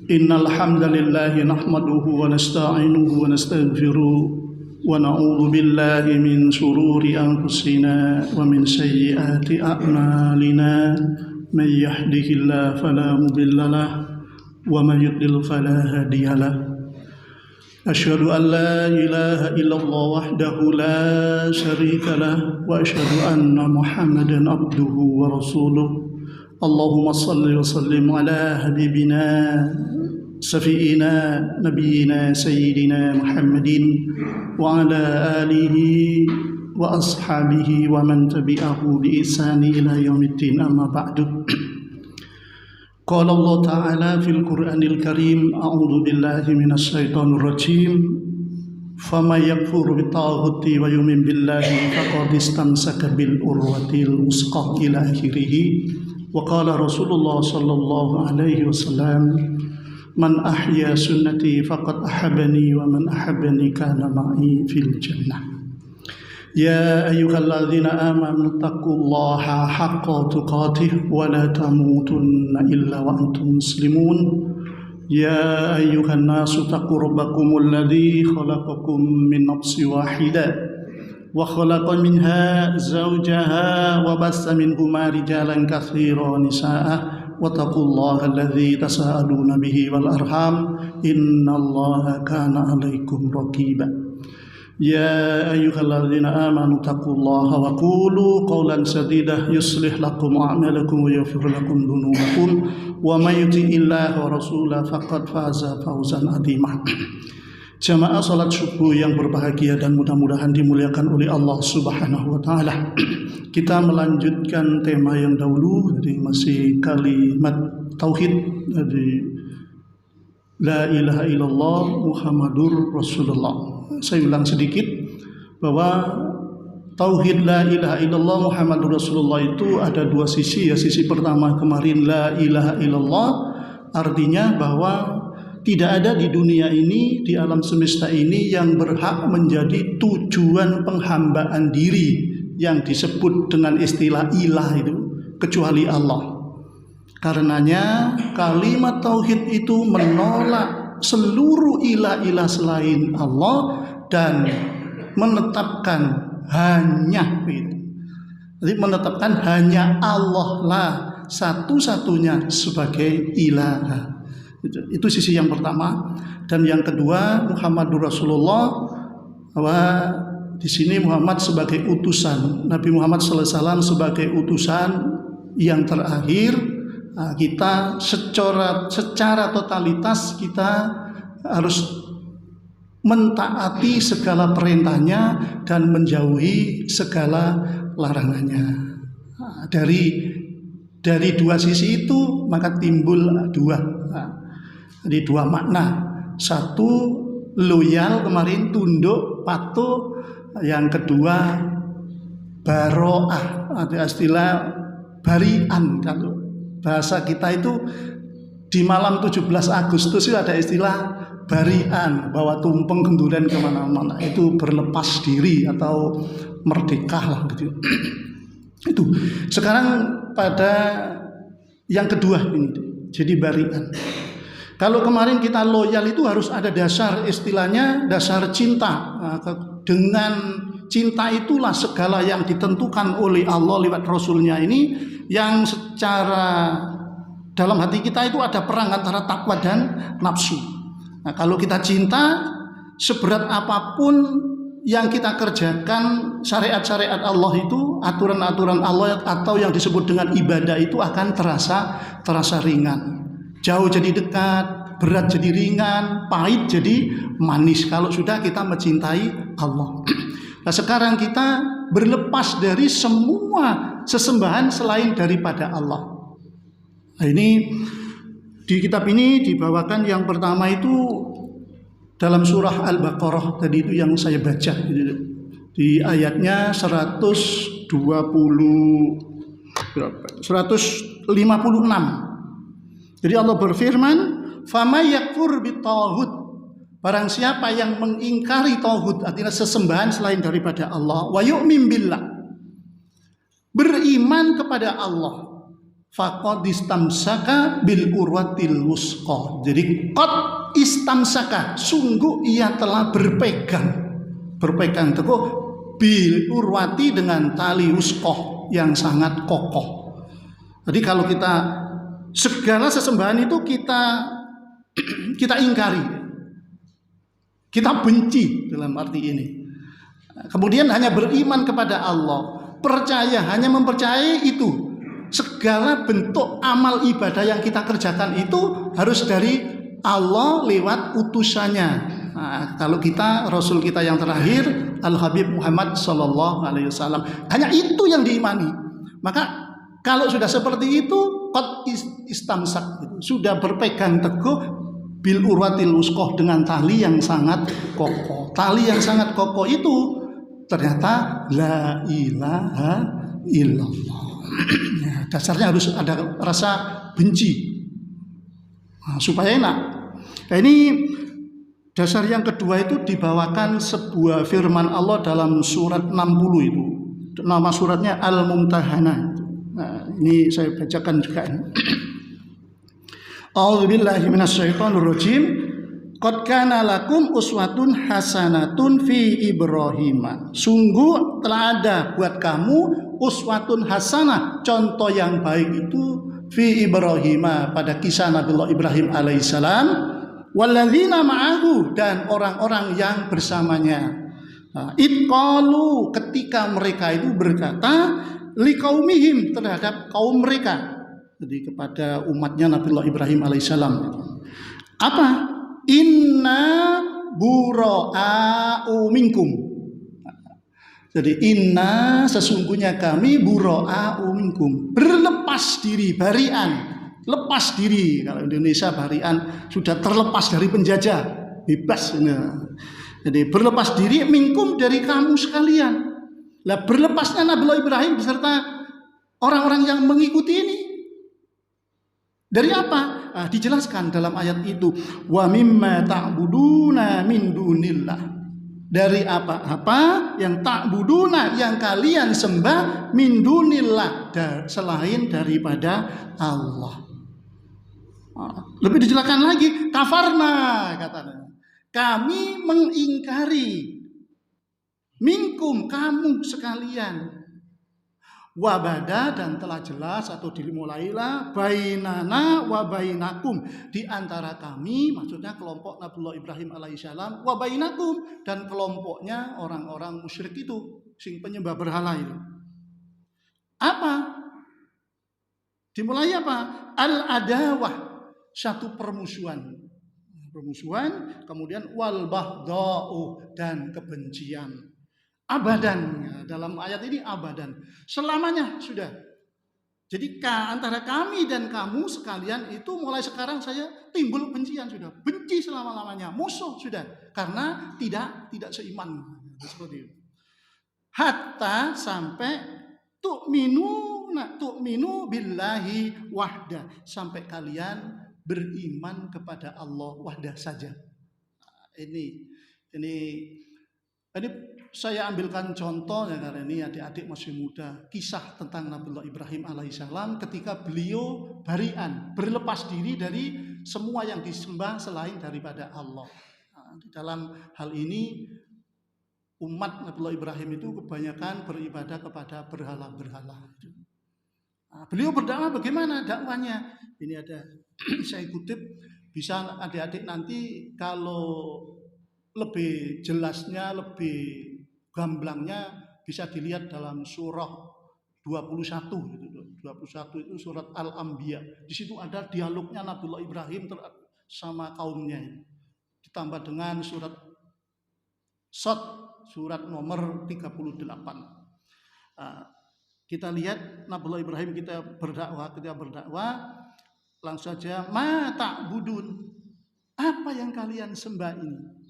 Innal hamdalillah nahmaduhu wa nasta'inuhu wa nastaghfiruh wa na'udzu billahi min shururi anfusina wa min sayyiati a'malina. Man yahdihillahu fala mudilla lahu wa man yudlil fala hadiya lahu. Asyhadu an la ilaha illallah wahdahu la syarika lah wa asyhadu anna Muhammadan abduhu wa rasuluh. Allahumma salli wa sallim ala habibina safiina nabiyina sayyidina Muhammadin wa ala alihi wa ashabihi wa man tabi'ahu bi ihsani ila yaumiddin, amma ba'du. Qala Allah Ta'ala fil Qur'anil Karim, a'udzu billahi minasy syaithanir rajim. Faman yakfur bitaghuti wa yu'min billahi faqad istamsaka bil urwatil wusqa ila akhirih. Wa qala Rasulullah sallallahu alaihi wasallam, man ahya sunnati faqad ahabbani wa man ahabbani kana ma'i fil jannah. Ya ayyuhalladzina amanu taqullaha haqqa tuqatih wa la tamutunna illa wa antum muslimun. Ya ayyuhan nasu taqu rabbakumul ladzi khalaqakum min nafsin wahidah wa khalaqa minha zawjaha wa bassa minhuma rijalan katsiran nisaa'a wa taqullaha alladzi tasaaluna bihi wal arham innallaha kana 'alaikum raqiba. Ya ayyuhalladzina amanu taqullaha wa qulu qawlan sadida yuslih lakum a'malakum wa yaghfir lakum dhunubakum wa may yuti'illaha wa rasulahu faqad faza fawzan 'azima. Jamaah salat subuh yang berbahagia dan mudah-mudahan dimuliakan oleh Allah Subhanahu wa taala. Kita melanjutkan tema yang dahulu, jadi masih kalimat tauhid dari la ilaha illallah Muhammadur Rasulullah. Saya ulang sedikit bahwa tauhid la ilaha illallah Muhammadur Rasulullah itu ada dua sisi ya. Sisi pertama kemarin la ilaha illallah artinya bahwa tidak ada di dunia ini, di alam semesta ini yang berhak menjadi tujuan penghambaan diri yang disebut dengan istilah ilah itu kecuali Allah. Karenanya kalimat tauhid itu menolak seluruh ilah-ilah selain Allah dan menetapkan hanya, jadi menetapkan hanya Allah lah satu-satunya sebagai ilah. Itu sisi yang pertama. Dan yang kedua, Muhammadur Rasulullah, bahwa di sini Muhammad sebagai utusan, Nabi Muhammad SAW sebagai utusan yang terakhir. Kita secara totalitas kita harus mentaati segala perintahnya dan menjauhi segala larangannya. Dari dua sisi itu maka timbul jadi dua makna. Satu, loyal kemarin, tunduk, patuh. Yang kedua, baro'ah, ada istilah barian. Kalau bahasa kita itu di malam 17 Agustus itu ada istilah barian, bawa tumpeng kenduran kemana-mana, itu berlepas diri atau merdeka lah gitu. Itu sekarang pada yang kedua ini, jadi barian. Kalau kemarin kita loyal itu harus ada dasar, istilahnya dasar cinta. Dengan cinta itulah segala yang ditentukan oleh Allah lewat Rasulnya ini, yang secara dalam hati kita itu ada perang antara takwa dan nafsu. Nah, kalau kita cinta, seberat apapun yang kita kerjakan, syariat-syariat Allah itu, aturan-aturan Allah atau yang disebut dengan ibadah itu akan terasa ringan. Jauh jadi dekat, berat jadi ringan, pahit jadi manis kalau sudah kita mencintai Allah. Nah, sekarang kita berlepas dari semua sesembahan selain daripada Allah. Nah, ini di kitab ini dibawakan yang pertama itu dalam surah Al-Baqarah tadi itu yang saya baca di ayatnya 156. Jadi Allah berfirman, "Famay yakfur bitaghut." Barang siapa yang mengingkari tauhid, artinya sesembahan selain daripada Allah, wa yu'min billah, beriman kepada Allah, faqad istamsaka bil urwatil wusqa. Jadi qad istamsaka, sungguh ia telah berpegang teguh bil urwati, dengan tali wusqa yang sangat kokoh. Jadi kalau kita segala sesembahan itu kita ingkari, kita benci dalam arti ini. Kemudian hanya beriman kepada Allah, hanya mempercayai itu. Segala bentuk amal ibadah yang kita kerjakan itu harus dari Allah lewat utusannya. Nah, kalau kita, Rasul kita yang terakhir, Al-Habib Muhammad Sallallahu Alaihi Wasallam, hanya itu yang diimani. Maka kalau sudah seperti itu, qad istamsak, sudah berpegang teguh bil urwatil wusqah, dengan tali yang sangat kokoh. Tali yang sangat kokoh itu ternyata la ilaha illallah. Ya, dasarnya harus ada rasa benci, supaya enak. Nah, ini dasar yang kedua itu dibawakan sebuah firman Allah dalam surat 60 itu. Nama suratnya Al-Mumtahanah. Nah, ini saya bacakan juga. A'udzubillahi minasyaitonirrajim. Qad kana lakum uswatun hasanatun fi Ibrahim. Sungguh telah ada buat kamu uswatun hasanah, contoh yang baik itu fi Ibrahim, pada kisah Nabiullah Ibrahim alaihissalam, walladzina ma'ahu, dan orang-orang yang bersamanya. Itqalu, ketika mereka itu berkata liqaumihim, terhadap kaum mereka, jadi kepada umatnya Nabiullah Ibrahim alaihissalam, apa? Inna bura'a'u minkum. Jadi inna, sesungguhnya kami, bura'a'u minkum, berlepas diri, barian, lepas diri. Kalau Indonesia barian, sudah terlepas dari penjajah, bebas. Jadi berlepas diri minkum, dari kamu sekalian. Lah berlepasnya Nabiullah Ibrahim beserta orang-orang yang mengikuti ini dari apa? Dijelaskan dalam ayat itu, wa mimma ta'buduna min dunillah, dari apa yang ta'buduna, yang kalian sembah, min dunillah, selain daripada Allah. Lebih dijelaskan lagi, kafarna, katanya, kami mengingkari, minkum, kamu sekalian, wabada, dan telah jelas atau dimulailah bainana wa bainakum, di antara kami, maksudnya kelompok Nabiullah Ibrahim alaihissalam, wa bainakum, dan kelompoknya orang-orang musyrik itu, sing penyembah berhala itu. Apa? Dimulai apa? Al-adawah, satu permusuhan, kemudian wal baghdha'u, dan kebencian. Abadan, dalam ayat ini abadan, selamanya sudah. Jadi antara kami dan kamu sekalian itu mulai sekarang saya timbul kebencian, sudah benci selama-lamanya, musuh sudah, karena tidak seiman, seperti itu. Hatta sampai tu'minu billahi wahda, sampai kalian beriman kepada Allah wahda saja. Ini saya ambilkan contoh ya, karena ini adik-adik masih muda, kisah tentang Nabiullah Ibrahim alaihissalam ketika beliau barian, berlepas diri dari semua yang disembah selain daripada Allah. Di dalam hal ini umat Nabiullah Ibrahim itu kebanyakan beribadah kepada berhala-berhala. Beliau berdakwah, bagaimana dakwahnya? Ini ada saya kutip, bisa adik-adik nanti kalau lebih jelasnya, lebih gamblangnya bisa dilihat dalam surah 21 21 itu surat Al-Anbiya. Di situ ada dialognya Nabiullah Ibrahim sama kaumnya. Ditambah dengan surat Shad, surat nomor 38. Kita lihat Nabiullah Ibrahim ketika berdakwah, langsung saja, ma ta'budun, apa yang kalian sembah ini?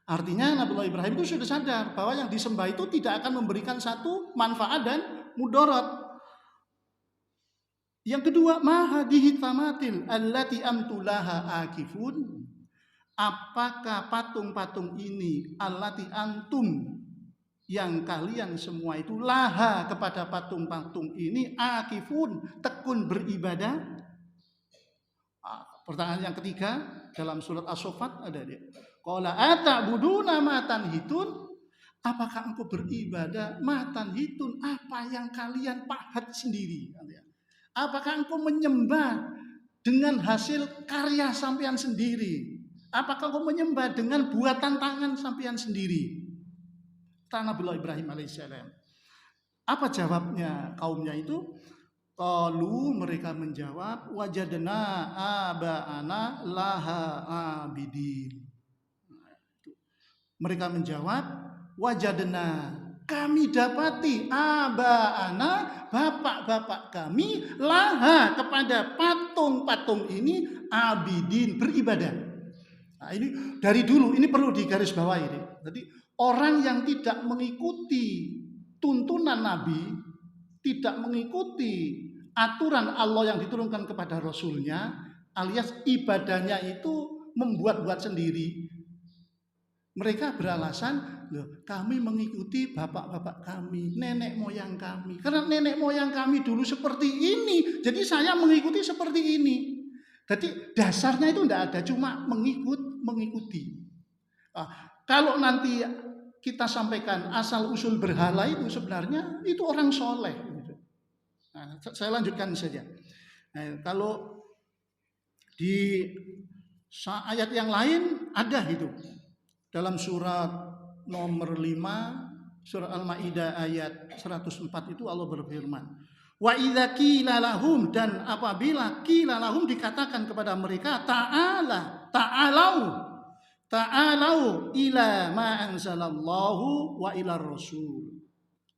Artinya Nabiullah Ibrahim itu sudah sadar bahwa yang disembah itu tidak akan memberikan satu manfaat dan mudarat. Yang kedua, ma hadhihi tamatil allati antulaha akifun, apakah patung-patung ini allati antum yang kalian semua itu laha kepada patung-patung ini akifun, tekun beribadah. Pertanyaan yang ketiga dalam surat As-Saffat ada dia. Qala ata'buduna ma tanhitun? Apakah engkau beribadah ma tanhitun, apa yang kalian pahat sendiri? Apakah engkau menyembah dengan hasil karya sampean sendiri? Apakah engkau menyembah dengan buatan tangan sampean sendiri? Nabiullah Ibrahim alaihissalam. Apa jawabnya kaumnya itu? Qalu, mereka menjawab, wajadna aba'ana laha abidin. Mereka menjawab, wajadna, kami dapati aba'ana, bapak-bapak kami, laha kepada patung-patung ini abidin, beribadah. Nah, ini dari dulu, ini perlu digarisbawahi ini. Jadi orang yang tidak mengikuti tuntunan Nabi, tidak mengikuti aturan Allah yang diturunkan kepada Rasulnya, alias ibadahnya itu membuat-buat sendiri. Mereka beralasan, loh, kami mengikuti bapak-bapak kami, nenek moyang kami. Karena nenek moyang kami dulu seperti ini, jadi saya mengikuti seperti ini. Jadi dasarnya itu tidak ada, cuma mengikuti. Kalau nanti kita sampaikan asal usul berhala itu sebenarnya itu orang soleh. Nah, saya lanjutkan saja. Nah, kalau di ayat yang lain ada itu dalam surat nomor 5 surat Al-Maidah ayat 104 itu Allah berfirman, wa idza qila lahum, dan apabila qila lahum dikatakan kepada mereka, ta'alau ila ma anzalallahu wa ila rasul.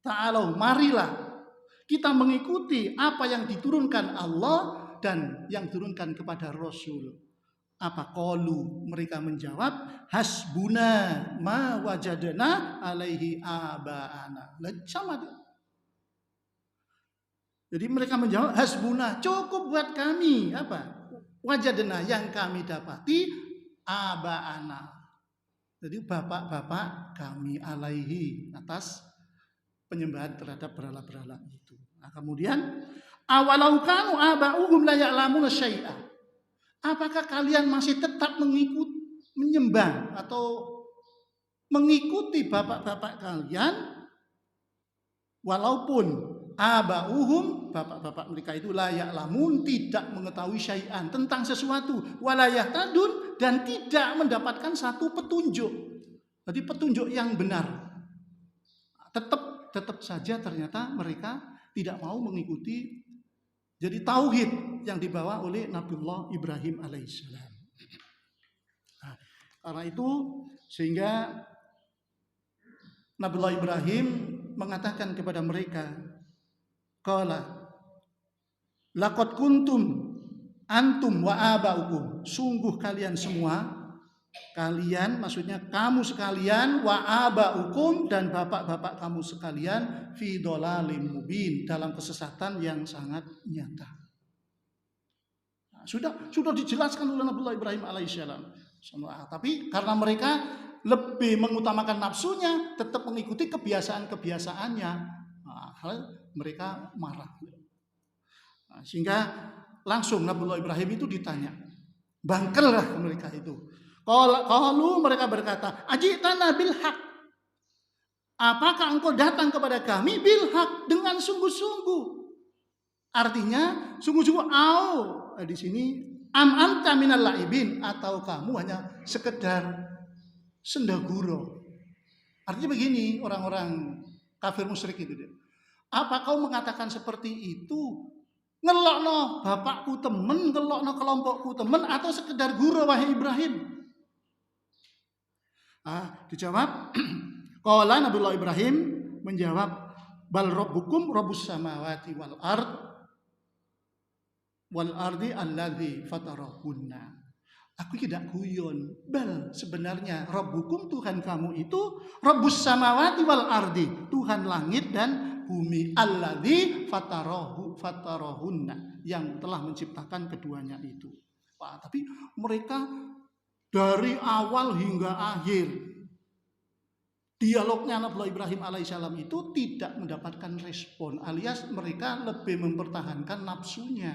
Ta'alau, marilah kita mengikuti apa yang diturunkan Allah dan yang diturunkan kepada Rasul. Apa qalu? Mereka menjawab, hasbuna ma wajadna alaihi aba'ana. Sama. Jadi mereka menjawab, hasbuna, cukup buat kami. Apa? Wajadna, yang kami dapati, aba'ana. Jadi bapak-bapak kami alaihi, atas penyembahan terhadap berhala-berhala itu. Nah, kemudian awalau kanu aba'uhum la ya'lamuna syai'a. Apakah kalian masih tetap menyembah atau mengikuti bapak-bapak kalian walaupun aba'uhum, bapak-bapak mereka itu la ya'lamun, tidak mengetahui syai'an tentang sesuatu, wala yahtadun, dan tidak mendapatkan satu petunjuk. Jadi petunjuk yang benar. Tetap saja ternyata mereka tidak mau mengikuti jadi tauhid yang dibawa oleh Nabiullah Ibrahim alaihissalam. Nah, karena itu sehingga Nabiullah Ibrahim mengatakan kepada mereka, qala laqad kuntum antum wa aba'ukum, sungguh kalian semua, kalian maksudnya kamu sekalian, wa aba'ukum, dan bapak-bapak kamu sekalian, fi dhalalim mubin, dalam kesesatan yang sangat nyata. Nah, sudah dijelaskan oleh Nabiullah Ibrahim alaihissalam. Tapi karena mereka lebih mengutamakan nafsunya, tetap mengikuti kebiasaan-kebiasaannya, mereka marah. Nah, sehingga langsung Nabiullah Ibrahim itu ditanya, bangkellah mereka itu. Qalu, mereka berkata, ajitana bil haq, apakah engkau datang kepada kami bil haq, dengan sungguh-sungguh. Artinya sungguh-sungguh. Di sini am anta minal laibin, atau kamu hanya sekedar sendaguro. Artinya begini, orang-orang kafir musyrik itu, apa kau mengatakan seperti itu? Ngelokno bapakku temen, ngelokno kelompokku temen, atau sekedar guru, wahai Ibrahim? Dijawab, qala Nabiullah Ibrahim menjawab, bal rabbukum rabbus samawati wal ardi alladzi fatarahunna. Aku tidak guyon, bal sebenarnya rabbukum, Tuhan kamu itu, rabbus samawati wal ardi, Tuhan langit dan bumi, alladzi fatarahunna, yang telah menciptakan keduanya itu. Tapi mereka dari awal hingga akhir dialognya Nabi Ibrahim alaihissalam itu tidak mendapatkan respon, alias mereka lebih mempertahankan nafsunya.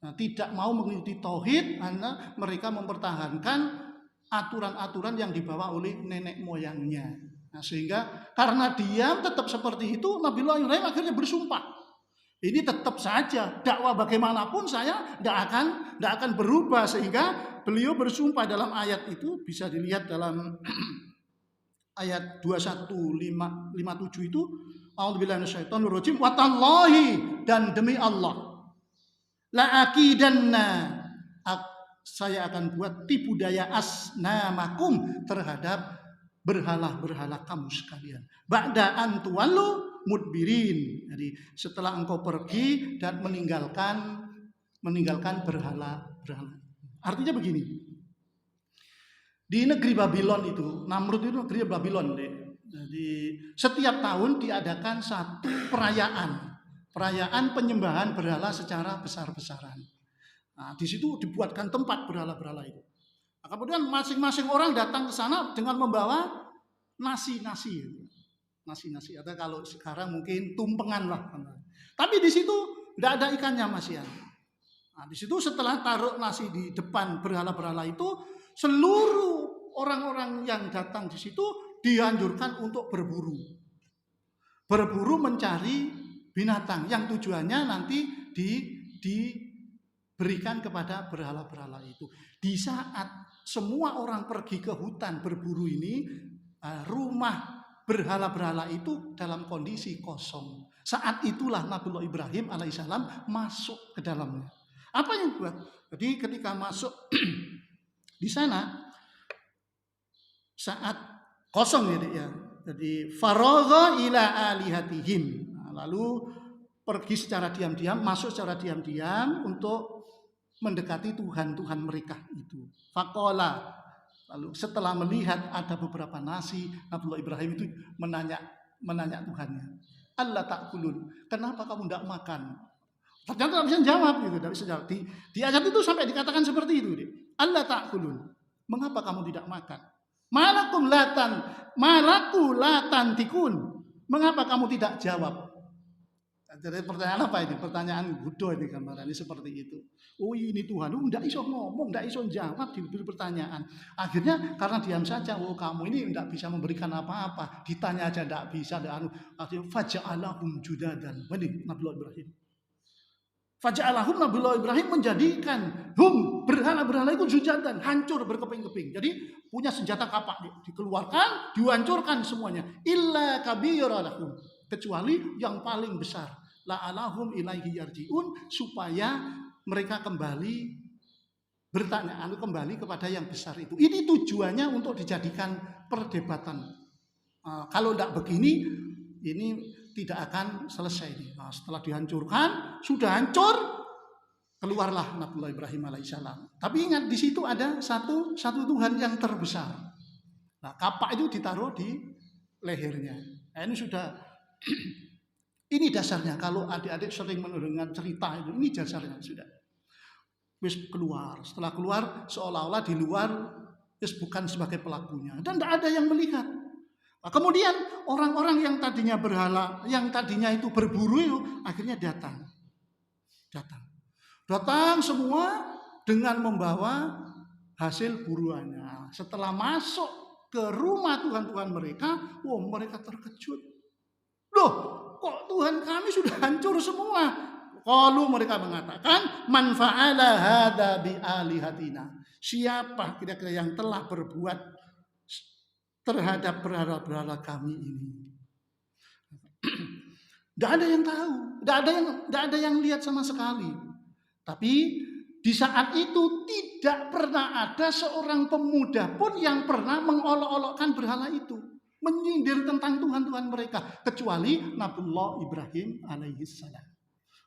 Nah, tidak mau mengikuti tauhid karena mereka mempertahankan aturan-aturan yang dibawa oleh nenek moyangnya. Nah, sehingga karena diam tetap seperti itu, Nabi Ibrahim akhirnya bersumpah, ini tetap saja dakwah bagaimanapun saya tidak akan berubah. Sehingga beliau bersumpah dalam ayat itu, bisa dilihat dalam ayat 2157 itu, a'udzubillahi minasyaitonir rajim, wa tallahi, dan demi Allah, la aqidanna, saya akan buat tipu daya asnamakum, terhadap berhala-berhala kamu sekalian, ba'da an tuwallu mudbirin. Jadi setelah engkau pergi dan meninggalkan berhala-berhala. Artinya begini, di negeri Babylon itu, Namrud itu negeri Babylon deh. Jadi setiap tahun diadakan satu perayaan penyembahan berhala secara besar-besaran. Nah, di situ dibuatkan tempat berhala-berhala itu. Nah, kemudian masing-masing orang datang ke sana dengan membawa nasi-nasi, atau kalau sekarang mungkin tumpengan lah. Tapi di situ tidak ada ikannya, Mas ya. Nah, di situ setelah taruh nasi di depan berhala-berhala itu, seluruh orang-orang yang datang di situ dianjurkan untuk berburu mencari binatang yang tujuannya nanti diberikan kepada berhala-berhala itu. Di saat semua orang pergi ke hutan berburu ini, rumah berhala-berhala itu dalam kondisi kosong. Saat itulah Nabi Ibrahim alaihissalam masuk ke dalamnya. Apa yang buat? Jadi ketika masuk di sana, saat kosong ya. Jadi faragha ila alihatihim. Lalu pergi secara diam-diam, masuk secara diam-diam untuk mendekati Tuhan-Tuhan mereka itu. Faqala, lalu setelah melihat ada beberapa nasi, Nabi Ibrahim itu menanya Tuhannya, Allah ta'kulun, kenapa kamu tidak makan? Ternyata tidak bisa jawab gitu, tidak bisa jawab. Di ayat itu sampai dikatakan seperti itu, Allah ta'kulun, mengapa kamu tidak makan? Malaku latan tikun, mengapa kamu tidak jawab? Jadi pertanyaan apa ini? Pertanyaan bodoh ini gambarannya seperti itu. Oh ini Tuhan, tidak iso ngomong, tidak iso jawab diberi pertanyaan. Akhirnya karena diam saja, oh kamu ini tidak bisa memberikan apa-apa, ditanya aja tidak bisa. Akhirnya faja'alahum judadan. Ini Nabi Ibrahim. Faja'alahum, Nabi Ibrahim menjadikan berhala-berhala itu judadan, hancur berkeping-keping. Jadi punya senjata kapak dikeluarkan, dihancurkan semuanya. Illa kabiralahum, kecuali yang paling besar, la'alahum ilaihi yarji'un, supaya mereka kembali kembali kepada yang besar itu. Ini tujuannya untuk dijadikan perdebatan. Kalau tidak begini, ini tidak akan selesai. Nah, setelah dihancurkan, sudah hancur, keluarlah Nabi Ibrahim alaihissalam. Tapi ingat, di situ ada satu Tuhan yang terbesar. Nah, kapak itu ditaruh di lehernya. Nah, ini sudah ini dasarnya. Kalau adik-adik sering mendengar cerita itu, ini dasarnya sudah. Wis keluar. Setelah keluar, seolah-olah di luar wis bukan sebagai pelakunya, dan tidak ada yang melihat. Nah, kemudian orang-orang yang tadinya berhala, yang tadinya itu berburu itu, akhirnya datang semua dengan membawa hasil buruannya. Setelah masuk ke rumah Tuhan-Tuhan mereka, mereka terkejut. Loh, kok Tuhan kami sudah hancur semua? Kalau mereka mengatakan, man fa'ala hadza bi alihatina. Siapa kira-kira yang telah berbuat terhadap berhala-berhala kami ini? Tidak ada yang tahu, tidak ada yang lihat sama sekali. Tapi di saat itu tidak pernah ada seorang pemuda pun yang pernah mengolok-olokkan berhala itu, menyindir tentang Tuhan-Tuhan mereka, kecuali Nabiullah Ibrahim alaihissalam.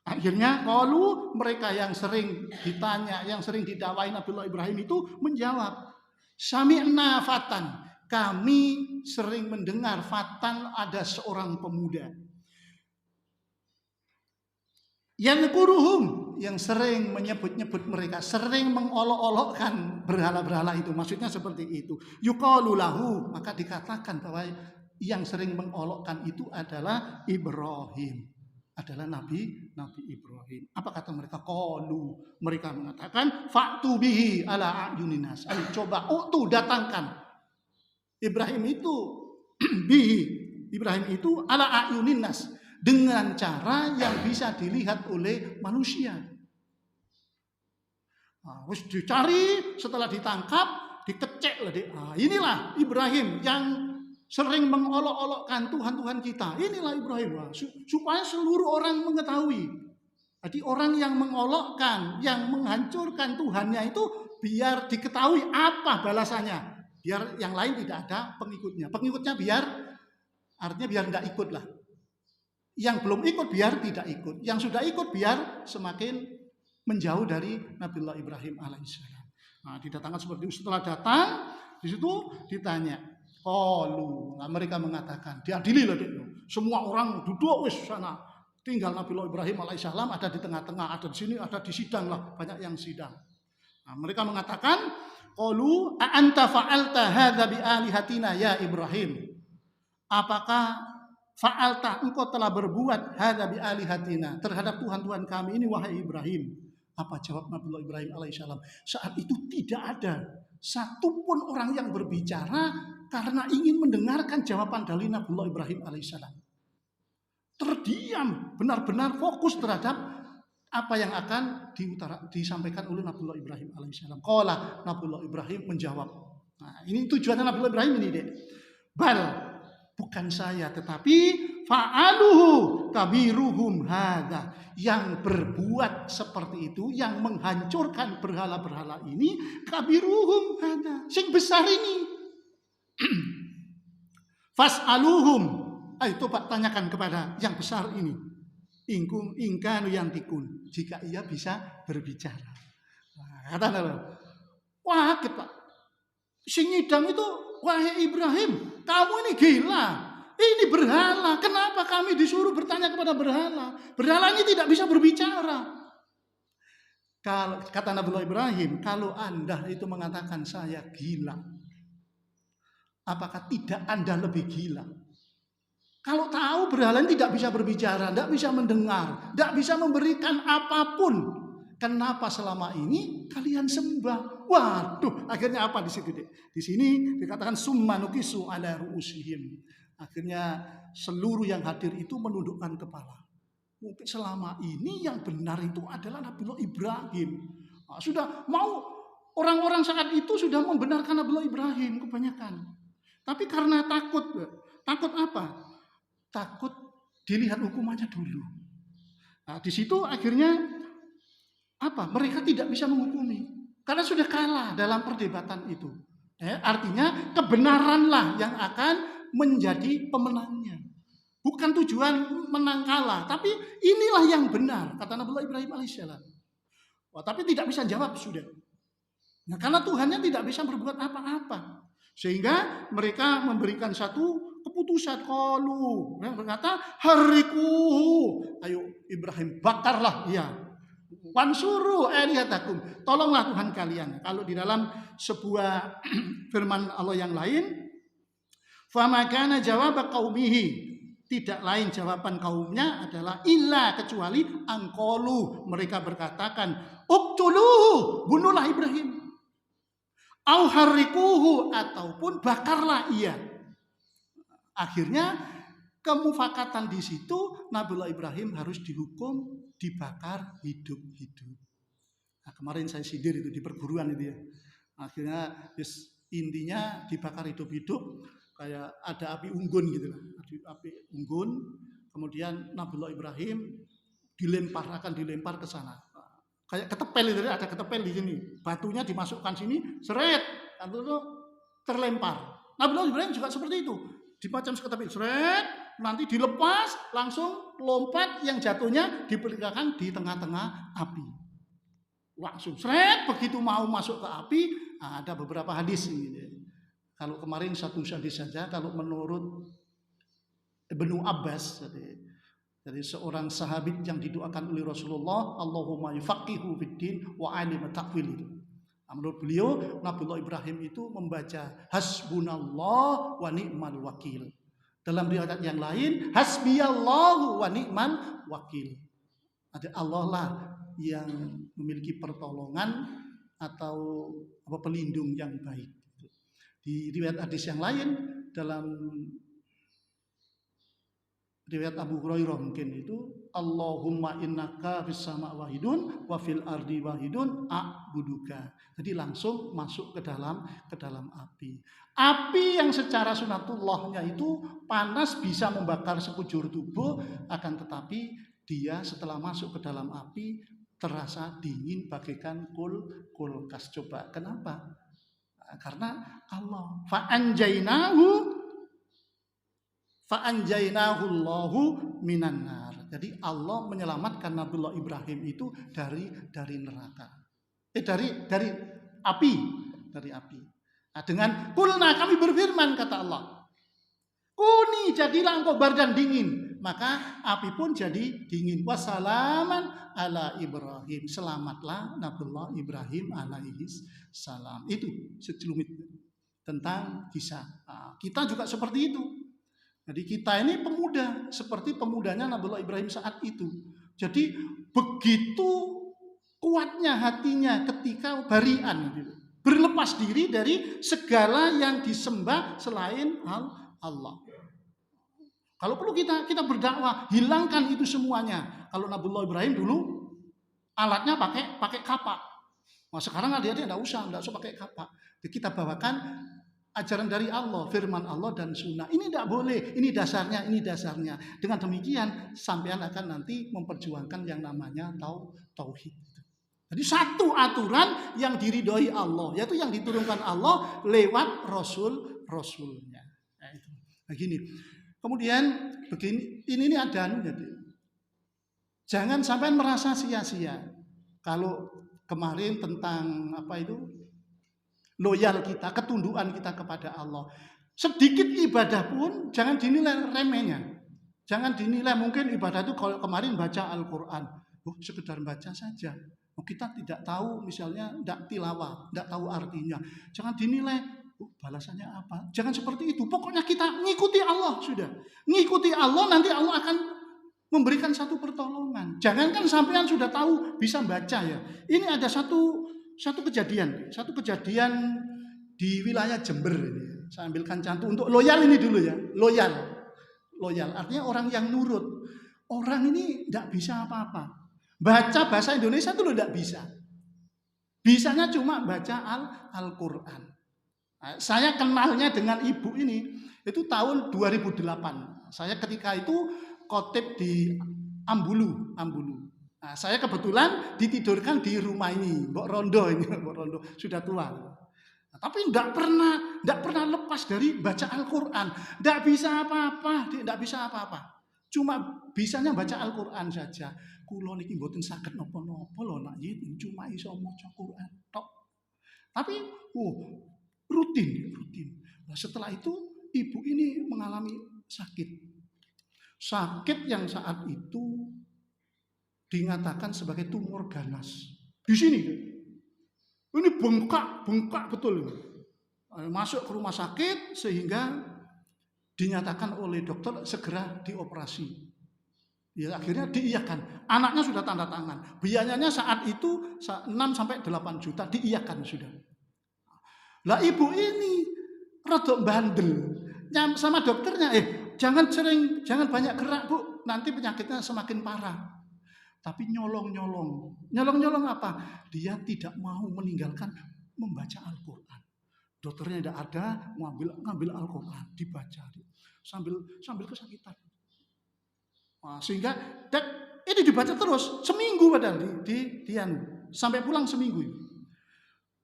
Akhirnya kalau mereka yang sering ditanya, yang sering didakwai Nabiullah Ibrahim itu menjawab, sami'na fatan, kami sering mendengar fatan, ada seorang pemuda, yadhkuruhum, yang sering menyebut-nyebut mereka, sering mengolok-olokkan berhala-berhala itu. Maksudnya seperti itu. Yuqalu lahu, maka dikatakan bahwa Yang sering mengolokkan itu adalah Ibrahim. Adalah Nabi Ibrahim. Apa kata mereka? Qalu, mereka mengatakan fa'tu bihi ala ayuninas. Ayo coba datangkan Ibrahim itu bihi, Ibrahim itu ala ayuninas, dengan cara yang bisa dilihat oleh manusia. Wis dicari, setelah ditangkap, dikecek lah. Inilah Ibrahim yang sering mengolok-olokkan Tuhan kita. Inilah Ibrahim, supaya seluruh orang mengetahui. Jadi orang yang mengolokkan, yang menghancurkan Tuhannya itu biar diketahui apa balasannya. Biar yang lain tidak ada pengikutnya. Pengikutnya artinya biar tidak ikut lah. Yang belum ikut biar tidak ikut. Yang sudah ikut biar semakin menjauh dari Nabiullah Ibrahim alaihissalam. Nah, didatangkan seperti itu. Setelah datang, di situ ditanya. Nah, mereka mengatakan, diadili lah semua orang duduk sana. Tinggal Nabiullah Ibrahim alaihissalam ada di tengah-tengah, ada di sini, ada di sidang lah, banyak yang sidang. Nah, mereka mengatakan, qalu a anta fa'alta hadza bi alihatina ya Ibrahim. Apakah fa'alta, engkau telah berbuat hadza bi alihatina, terhadap Tuhan-Tuhan kami ini wahai Ibrahim? Apa jawab Nabiullah Ibrahim alaihissalam? Saat itu tidak ada satupun orang yang berbicara karena ingin mendengarkan jawaban dari Nabiullah Ibrahim alaihissalam. Terdiam, benar-benar fokus terhadap apa yang akan disampaikan oleh Nabiullah Ibrahim alaihissalam. Qala, Nabiullah Ibrahim menjawab. Nah, ini tujuannya Nabiullah Ibrahim ini, Dek. Bal, bukan saya, tetapi fa'aluhu kabiruhum hadza. Yang berbuat seperti itu, yang menghancurkan berhala-berhala ini, kabiruhum hadza, sing besar ini. Fas'aluhum, ayo coba tanyakan kepada yang besar ini. Ingkanu yantikun, jika ia bisa berbicara. Nah, kata Allah, wah Pak, sing nyidang itu wahai Ibrahim, kamu ini gila. Ini berhala. Kenapa kami disuruh bertanya kepada berhala? Berhala ini tidak bisa berbicara. Kalau kata Nabiullah Ibrahim, kalau Anda itu mengatakan saya gila, apakah tidak Anda lebih gila? Kalau tahu berhala ini tidak bisa berbicara, tidak bisa mendengar, tidak bisa memberikan apapun, kenapa selama ini kalian sembah? Waduh, akhirnya apa di situ? Di sini dikatakan summa nukisu ala ru'usihim. Akhirnya seluruh yang hadir itu menundukkan kepala. Mungkin selama ini yang benar itu adalah Nabiullah Ibrahim. Nah, sudah mau orang-orang saat itu sudah membenarkan Nabiullah Ibrahim kebanyakan. Tapi karena takut apa? Takut dilihat hukumannya dulu. Nah, di situ akhirnya apa? Mereka tidak bisa menghukumi karena sudah kalah dalam perdebatan itu. Artinya kebenaranlah yang akan menjadi pemenangnya. Bukan tujuan menang kalah, tapi inilah yang benar, kata Nabiullah Ibrahim alaihissalam. Wah, tapi tidak bisa jawab sudah. Nah, karena Tuhannya tidak bisa berbuat apa-apa. Sehingga mereka memberikan satu keputusan. Qalu, berkata, hariku, ayo Ibrahim bakarlah dia. Wansuru alihatakum, tolonglah Tuhan kalian. Kalau di dalam sebuah firman Allah yang lain, famakana jawab qaumihi, tidak lain jawaban kaumnya adalah illa, kecuali angkolu, mereka berkatakan uqtuluhu, bunuhlah Ibrahim, au harrikuhu, ataupun bakarlah ia. Akhirnya kemufakatan di situ Nabiullah Ibrahim harus dihukum dibakar hidup-hidup. Nah, kemarin saya sindir itu di perguruan itu ya. Akhirnya intinya dibakar hidup-hidup. Kayak ada api unggun gitu lah, api unggun, kemudian Nabiullah Ibrahim dilempar ke sana, kayak ketepel itu, ada ketepel di sini, batunya dimasukkan sini, seret, lalu terlempar. Nabiullah Ibrahim juga seperti itu, dimacam ketepel, seret, nanti dilepas, langsung lompat, yang jatuhnya diperkirakan di tengah-tengah api, langsung seret, begitu mau masuk ke api. Ada beberapa hadis ini. Kalau kemarin satu hadis saja, kalau menurut Ibnu Abbas, jadi seorang sahabat yang didoakan oleh Rasulullah, Allahumma yufaqihu fiddin wa alim ta'wil. Menurut beliau, Nabiullah Ibrahim itu membaca hasbunallah wa ni'mal wakil. Dalam riwayat yang lain, hasbiyallahu wa ni'mal wakil. Ada Allah lah yang memiliki pertolongan atau pelindung yang baik. Di riwayat hadis yang lain, dalam riwayat Abu Hurairah mungkin itu, Allahumma innaka fis sama wahidun wa fil ardi wahidun a'buduka. Jadi langsung masuk ke dalam api. Api yang secara sunatullahnya itu panas, bisa membakar sekujur tubuh, akan tetapi dia setelah masuk ke dalam api terasa dingin bagaikan kulkas. Coba kenapa? Karena Allah fa'anjainahu Allahu minan nar. Jadi Allah menyelamatkan Nabiullah Ibrahim itu dari neraka. Dari api. Nah, dengan kulna kami berfirman, kata Allah, kuni jadilah engkau bar dan dingin, maka api pun jadi dingin. Wassalaman ala Ibrahim, selamatlah Nabiullah Ibrahim alaihi salam. Itu secelumit tentang kisah. Nah, kita juga seperti itu. Jadi kita ini pemuda, seperti pemudanya Nabiullah Ibrahim saat itu. Jadi begitu kuatnya hatinya ketika barian, berlepas diri dari segala yang disembah selain Allah. Kalau perlu kita berdakwah, hilangkan itu semuanya. Kalau Nabiullah Ibrahim dulu alatnya pakai kapak. Nah, sekarang adik-adik enggak usah pakai kapak. Jadi kita bawakan ajaran dari Allah, firman Allah dan sunnah. Ini tidak boleh, ini dasarnya. Dengan demikian sampean akan nanti memperjuangkan yang namanya tauhid. Jadi satu aturan yang diridhoi Allah, yaitu yang diturunkan Allah lewat rasulnya. Nah, itu. Begini. Kemudian begini, ini ada jadi. Jangan sampai merasa sia-sia. Kalau kemarin tentang loyal kita, ketundukan kita kepada Allah. Sedikit ibadah pun jangan dinilai remehnya. Jangan dinilai mungkin ibadah itu kalau kemarin baca Al-Qur'an, sekedar baca saja. Kita tidak tahu misalnya, tidak tilawah, tidak tahu artinya. Jangan dinilai balasannya apa. Jangan seperti itu. Pokoknya kita ngikuti Allah sudah. Ngikuti Allah, nanti Allah akan memberikan satu pertolongan. Jangankan sampean sudah tahu bisa baca ya. Ini ada satu kejadian di wilayah Jember ini. Saya ambilkan contoh untuk loyal ini dulu ya. Loyal artinya orang yang nurut. Orang ini tidak bisa apa-apa. Baca bahasa Indonesia itu tidak bisa. Bisanya cuma baca Al-Qur'an. Nah, saya kenalnya dengan ibu ini itu tahun 2008. Saya ketika itu khotib di Ambulu. Nah, saya kebetulan ditidurkan di rumah ini, Mbok Rondo sudah tua. Nah, tapi tidak pernah lepas dari baca Al-Qur'an. Tidak bisa apa-apa. Cuma bisanya baca Al-Qur'an saja. Kula niki mboten saged napa-napa lho nak yen cuma iso maca Qur'an tok. Tapi rutin. Nah, setelah itu ibu ini mengalami sakit yang saat itu dinyatakan sebagai tumor ganas. Di sini ini bengkak betul. Masuk ke rumah sakit sehingga dinyatakan oleh dokter segera dioperasi. Ya akhirnya diiyakan. Anaknya sudah tanda tangan. Biayanya saat itu 6-8 juta diiyakan sudah. Lah ibu ini rada bandel. Sama dokternya, jangan banyak gerak, Bu. Nanti penyakitnya semakin parah. Tapi nyolong apa? Dia tidak mau meninggalkan membaca Al-Qur'an. Dokternya tidak ada, ngambil Al-Qur'an, dibaca sambil kesakitan. Nah, sehingga ini dibaca terus seminggu padahal sampai pulang seminggu.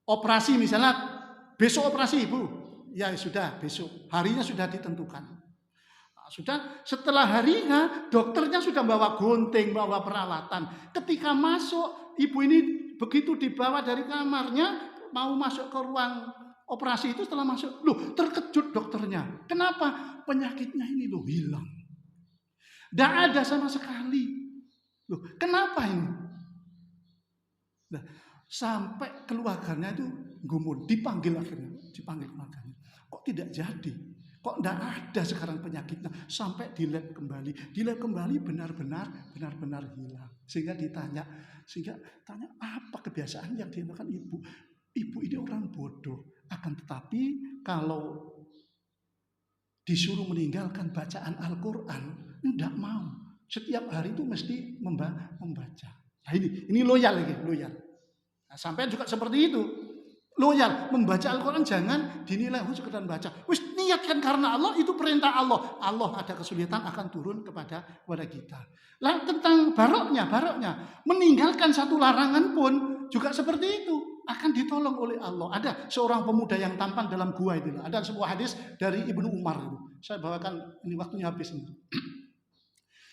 Operasi misalnya besok operasi Ibu, ya sudah besok harinya sudah ditentukan. Nah, sudah setelah harinya dokternya sudah bawa gunting, bawa peralatan. Ketika masuk ibu ini begitu dibawa dari kamarnya mau masuk ke ruang operasi itu, setelah masuk terkejut dokternya. Kenapa? Penyakitnya ini hilang. Tidak ada sama sekali. Kenapa ini? Nah, sampai keluarganya itu gumun, dipanggil keluarganya. Kok tidak jadi? Kok enggak ada sekarang penyakitnya? Sampai di lab kembali. Di lab kembali benar-benar hilang. Sehingga tanya apa kebiasaan yang dilakukan ibu? Ibu ini orang bodoh. Akan tetapi kalau disuruh meninggalkan bacaan Al-Quran, enggak mau. Setiap hari itu mesti membaca. Nah ini loyal lagi, loyal. Nah, sampai juga seperti itu. Loyal, membaca Al-Quran jangan dinilai sekedar baca. Wis niatkan karena Allah, itu perintah Allah. Allah ada kesulitan akan turun kepada kita. Lalu tentang baroknya, meninggalkan satu larangan pun juga seperti itu, akan ditolong oleh Allah. Ada seorang pemuda yang tampan dalam gua itu. Ada sebuah hadis dari Ibnu Umar itu. Saya bawakan, ini waktunya habis ini.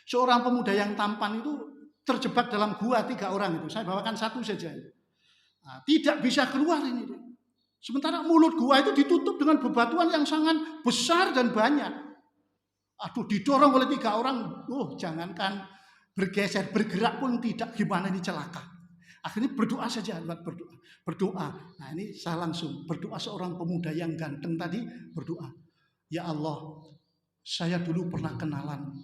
Seorang pemuda yang tampan itu terjebak dalam gua 3 orang itu. Saya bawakan satu saja. Nah, tidak bisa keluar ini. Sementara mulut gua itu ditutup dengan bebatuan yang sangat besar dan banyak. Aduh, didorong oleh 3 orang. Jangankan bergeser, bergerak pun tidak, gimana ini celaka. Akhirnya berdoa saja, berdoa. Nah ini saya langsung berdoa, seorang pemuda yang ganteng tadi berdoa. Ya Allah, saya dulu pernah kenalan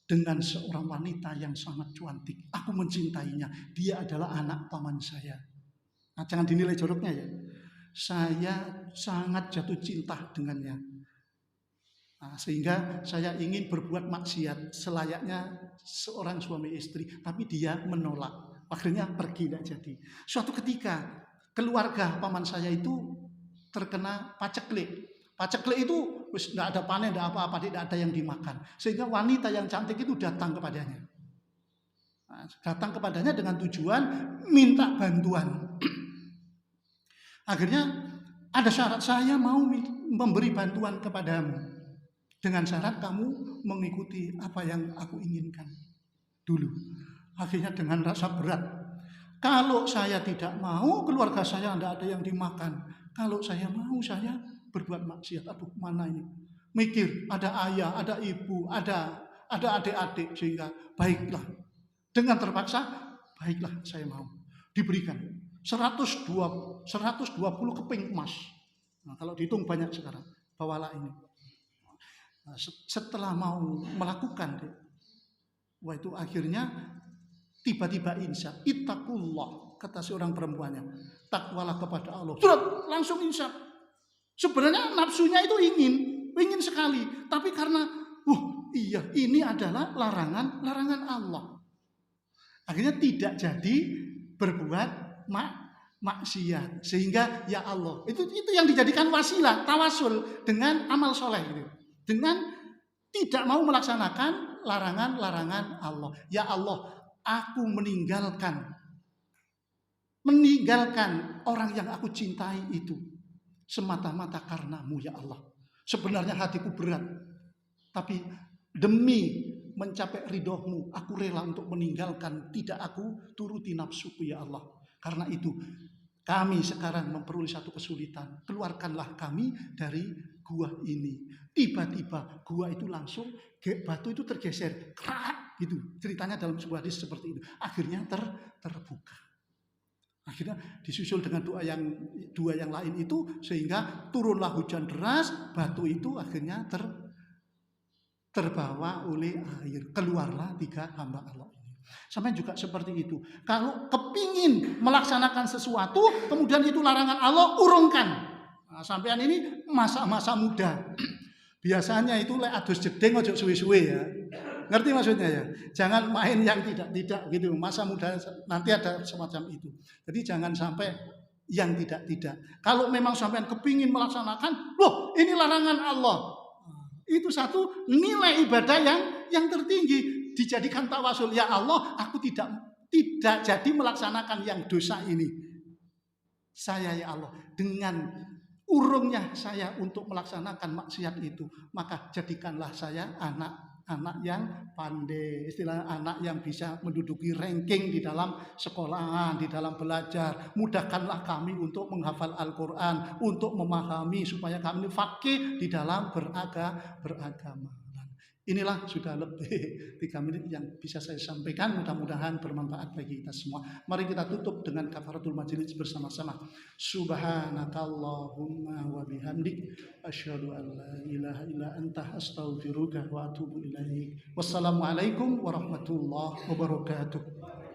dengan seorang wanita yang sangat cantik. Aku mencintainya. Dia adalah anak paman saya. Nah, jangan dinilai joroknya ya. Saya sangat jatuh cinta dengannya. Nah, sehingga saya ingin berbuat maksiat selayaknya seorang suami istri, tapi dia menolak. Akhirnya pergi, tidak jadi. Suatu ketika keluarga paman saya itu terkena paceklik. Paceklik itu tidak ada panen, tidak apa-apa, tidak ada yang dimakan. Sehingga wanita yang cantik itu datang kepadanya. Nah, datang kepadanya dengan tujuan minta bantuan. Akhirnya ada syarat, saya mau memberi bantuan kepadamu. Dengan syarat kamu mengikuti apa yang aku inginkan dulu. Akhirnya dengan rasa berat. Kalau saya tidak mau, keluarga saya tidak ada yang dimakan. Kalau saya mau, saya berbuat maksiat. Aduh, mana ini? Mikir, ada ayah, ada ibu, ada adik-adik. Sehingga baiklah. Dengan terpaksa, baiklah saya mau. Diberikan 120 keping emas. Nah, kalau dihitung banyak sekarang. Bawalah ini. Nah, setelah mau melakukan, wah itu akhirnya tiba-tiba insya, ittaqullah, kata seorang perempuannya, takwalah kepada Allah. Sudah langsung insya. Sebenarnya nafsunya itu ingin sekali, tapi karena iya ini adalah larangan Allah. Akhirnya tidak jadi berbuat maksiat, sehingga ya Allah itu yang dijadikan wasilah tawasul dengan amal soleh gitu. Dengan tidak mau melaksanakan larangan Allah. Ya Allah, aku meninggalkan orang yang aku cintai itu semata-mata karenamu ya Allah. Sebenarnya hatiku berat, tapi demi mencapai ridhomu, aku rela untuk meninggalkan, tidak aku turuti nafsuku ya Allah. Karena itu kami sekarang memperoleh satu kesulitan. Keluarkanlah kami dari gua ini. Tiba-tiba gua itu langsung, batu itu tergeser. Krak, gitu. Ceritanya dalam sebuah hadis seperti itu. Akhirnya terbuka. Akhirnya disusul dengan dua yang lain itu. Sehingga turunlah hujan deras. Batu itu akhirnya terbawa oleh air. Keluarlah 3 hamba Allah. Sampai juga seperti itu. Kalau kepingin melaksanakan sesuatu, kemudian itu larangan Allah, urungkan. Nah, sampean ini masa-masa muda. Biasanya itu lek adus jeding ojo suwe-suwe ya. Ngerti maksudnya ya? Jangan main yang tidak gitu. Masa muda nanti ada semacam itu. Jadi jangan sampai yang tidak. Kalau memang sampean kepingin melaksanakan, loh ini larangan Allah. Itu satu nilai ibadah yang tertinggi. Dijadikan tawasul, ya Allah, aku tidak jadi melaksanakan yang dosa ini. Saya ya Allah, dengan urungnya saya untuk melaksanakan maksiat itu, maka jadikanlah saya anak yang pandai, istilah anak yang bisa menduduki ranking di dalam sekolahan, di dalam belajar. Mudahkanlah kami untuk menghafal Al-Quran, untuk memahami supaya kami faqih di dalam beragama. Inilah sudah lebih 3 menit yang bisa saya sampaikan, mudah-mudahan bermanfaat bagi kita semua. Mari kita tutup dengan kafaratul majelis bersama-sama. Subhanakallahumma wa bihamdik asyhadu an la ilaha illa anta astaghfiruka wa atubu ilaik. Wassalamualaikum warahmatullahi wabarakatuh.